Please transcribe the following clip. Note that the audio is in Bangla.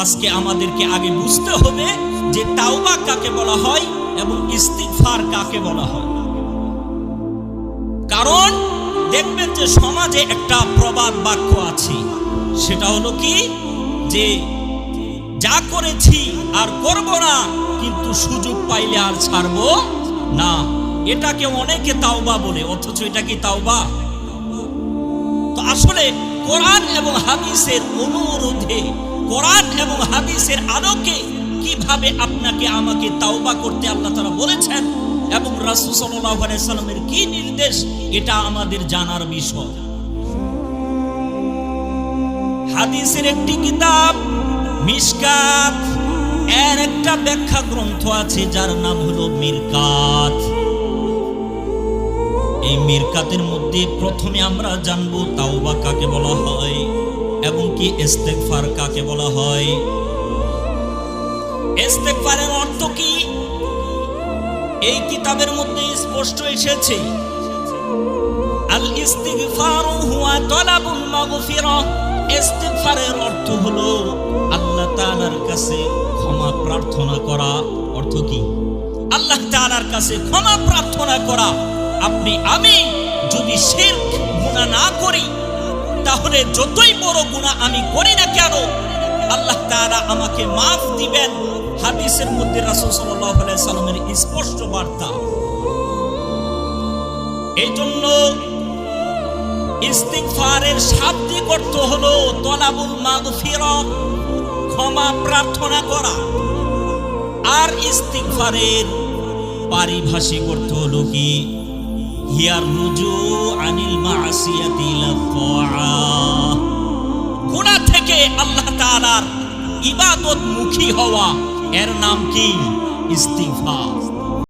আজকে আমাদেরকে আগে বুঝতে হবে যে তাওবা কাকে বলা হয় এবং ইস্তিগফার কাকে বলা হয়। কারণ দেখবেন যে সমাজে একটা প্রবাদ বাক্য আছে, সেটা হলো কি, যে যা করেছি আর করব না, কিন্তু সুযোগ পাইলে আর ছাড়বো না। এটাকে অনেকে তাওবা বলে, অথচ এটা কি তাওবা? তো আসলে কোরআন এবং হাদিসের অনুরোধে, কোরআন এবং হাদিসের আলোকে কিভাবে আপনাকে আমাকে তাওবা করতে আল্লাহ তাআলা বলেছেন এবং রাসূল সাল্লাল্লাহু আলাইহি সাল্লামের কি নির্দেশ, এটা আমাদের জানার বিষয়। হাদিসের একটি কিতাব মিশকাত, এর একটা ব্যাখ্যা গ্রন্থ আছে যার নাম হলো মিরকাত। এই মিরকাতের মধ্যে প্রথমে আমরা জানবো তাওবা কাকে বলা হয় এবং কি ইস্তিগফার কাকে বলা হয়। ইস্তিগফারের অর্থ কি এই কিতাবের মধ্যে স্পষ্ট এসেছে, আল ইস্তিগফারু হুয়া তালাবুল মাগফিরাহ। ইস্তিগফারের অর্থ হলো আল্লাহ তাআলার কাছে ক্ষমা প্রার্থনা করা। অর্থ কি? আল্লাহ তাআলার কাছে ক্ষমা প্রার্থনা করা। আমি যদি শিরক গুনাহ না করি, তাহলে যতই বড় গুনাহ আমি করি না কেন, আল্লাহ তাআলা আমাকে মাফ দিবেন। হাদিসের মধ্যে রাসূল সাল্লাল্লাহু আলাইহি সাল্লামের স্পষ্ট বার্তা। এইজন্য ইস্তিগফারের শাব্দিক অর্থ হলো তলাবুল মাগফিরাহ, ক্ষমা প্রার্থনা করা। আর ইস্তিগফারের পারিভাষিক অর্থ হলো কি, হিয়ার রুজু আনিল মাসিয়াতি ইলা তাআহ, গুনাহ থেকে আল্লাহ তাআলার ইবাদত মুখী হওয়া, এর নাম কি? ইস্তিগফার।